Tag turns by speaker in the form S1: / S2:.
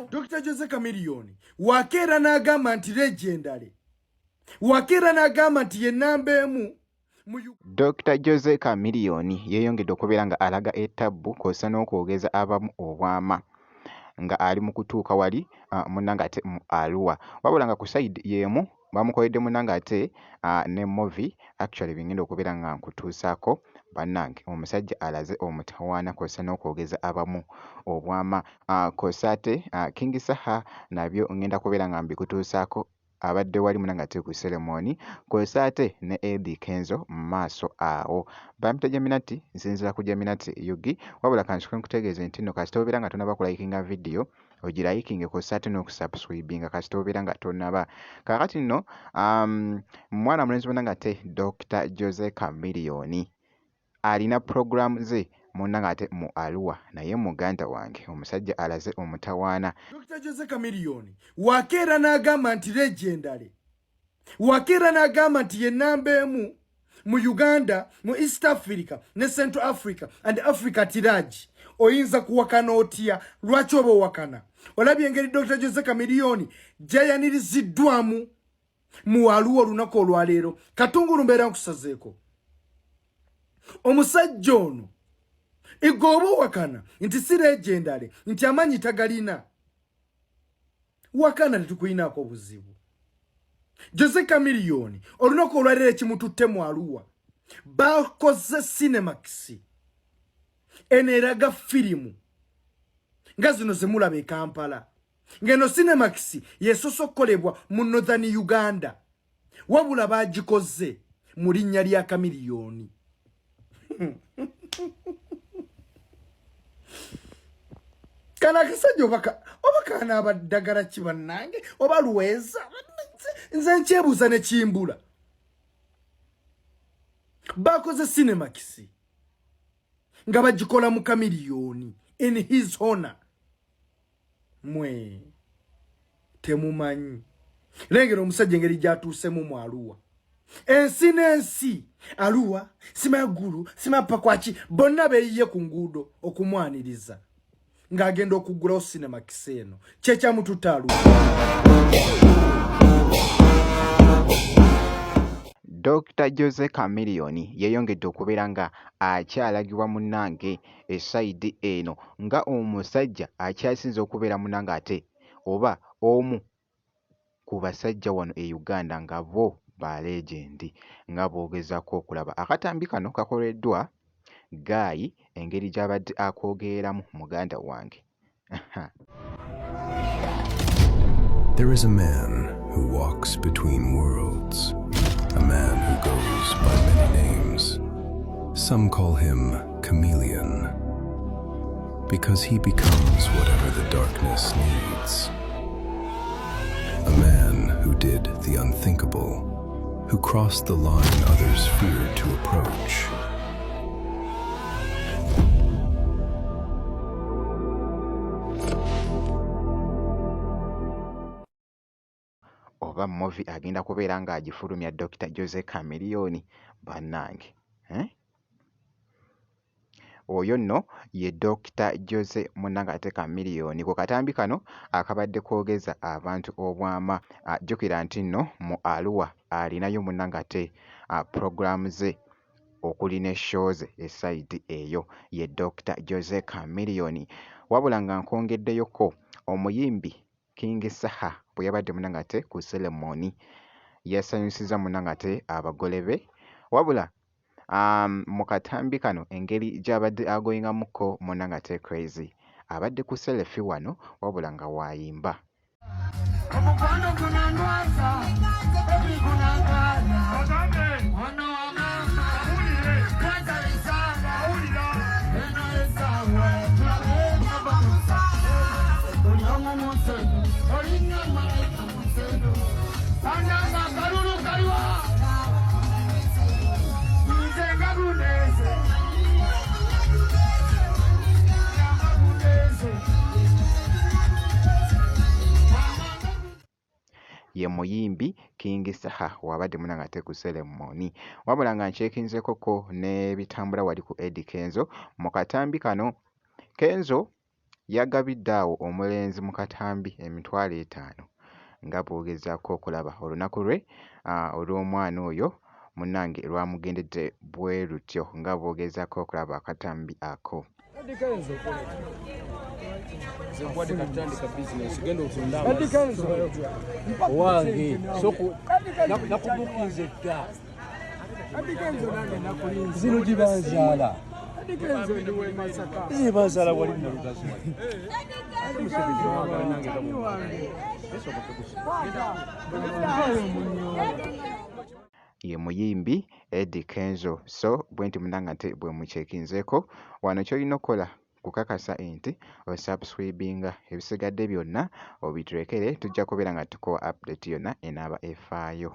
S1: Dr. Jose Chameleone wakeera n'agamba nti legendary, wakeera n'agamba nti ye namba emu.
S2: Dr. Jose Chameleone yeeyongedde okubeera nga alaga ettabbu kw'ossa n'okwogeza abamu obwama nga ali mu kutuuka wali munnange ate mu Arua, wabula nga ku side y'emu bamukoledde munnange ate ne movie actually bingenda okubeera nga nkutuusaako bannange. Omusajja alaze omutawaana kw'ossa n'okwogeza abamu obwama kw'ossa ate King Saha nabyo ngenda kubeera nga mbikutuusaako abadde wali munnange ate ku ceremony, kw'ossa ate ne Eddie Kenzo mu maaso awo. Bampita Geminati, nsinzira ku Geminati Yugi, wabula kansooke nkutegeeze nti nno kasita obeera nga tonnaba kulayikinga video ogirayikinge kw'ossa ate n'okusubscribinga kasita obeera nga tonnaba. Kaakati nno mwana mulenzi munnange ate Dr. Jose Chameleone alina program ze munnange ate mu Arua, naye muganda wange omusajja alaze omutawaana.
S1: Dr. Jose Chameleone wakeera n'agamba nti legendary, wakeera n'agamba nti ye namba emu mu Uganda, mu East Africa ne Central Africa and Africa tiraji. Oyinza kuwakana otya? Lwaki oba owakana? Olabye engeri Dr. Jose Chameleone gyeyaniriziddwamu mu Arua olunaku olwaleero. Katungulu mbeera nkusazeeko omusajja ono igooba wakana nti si legendary, nti amanyi tagalina. Wakana tetukuyinaako buzibu. Jose Chameleone olunaku olwaleero ekimututte mu Arua bakoze Cinemax eneraga firimu nga zino zemulaba e Kampala, ngeno Cinemax yesosokolebwa mu Northern Uganda, wabula bagikoze mu linnya lya Chameleone. Kana akasajja obaka n'abaddagala ki bannange oba luweza? Nze nkyebuuza ne kimbula. Bakoze Cinemax nga bagikola mu Chameleone in his honor. Mwe temumanyi lengera omusajja engeri gyatuusemu mu Arua. Ensi n'ensi Arua simagulu simapakwaki bonna beeyiye ku nguudo okumwaniriza ng'agenda okuggulawo Cinemax eno. Kyekyamututte Arua.
S2: Dr. Jose Chameleone yeeyongedde okubeera nga akyalagibwa munnange esayidi eno nga omusajja akyasinze okubeera munnange ate oba omu ku basajja wano e Uganda nga bo ba legendi nga boogezako okulaba akatambi kano kakoleddwa Guy engeri gy'abadde akoogeeramu muganda wange.
S3: There is a man who walks between worlds, a man who goes by many names. Some call him Chameleon because he becomes whatever the darkness needs. A man who did the unthinkable, who crossed the line others feared to approach.
S2: Oba movie agenda kubeera nga agifulumya Dr. Jose Chameleone bannange. Oyo nno ye Dr. Jose munnange ate Chameleone ku katambi kano akabadde kwogeza abantu obwama. Jjukira nti nno mu Arua alinayo munnange ate program ze okuli ne show ze esayidi eyo ye Dr. Jose Chameleone. Wabula nga nkwongeddeyoko omuyimbi King Saha bwe yabadde munnange ate ku ceremony yasanyusiza munnange ate abagole be, wabula mu katambi kano engeri gy'abadde agoyingamuko munnange ate Crazy abadde ku selfie wano wabula nga waayimba. Ye muyimbi King Saha wabadde munnange ate ku ceremony, wabula nga nkyekinzekoko n'ebitambula wali ku Eddie Kenzo mu katambi kano. Kenzo yagabidde awo omulenzi mu katambi $50,000 nga bw'ogezaako okulaba olunaku lwe olw'omwana oyo munnange lwamugendedde bwe lutyo nga bw'ogezaako okulaba akatambi ako.
S4: zino gibanzaala zibanzaala wali nalugazi
S2: ye muyimbi Eddie Kenzo. So bwe nti munanga nte bwe mucekinzeeko wano kyolina okukola kukakasa nti osubscribinga ebisigadde byonna obiturekere tujja kubeera nga tukowa update yonna enaaba efaayo.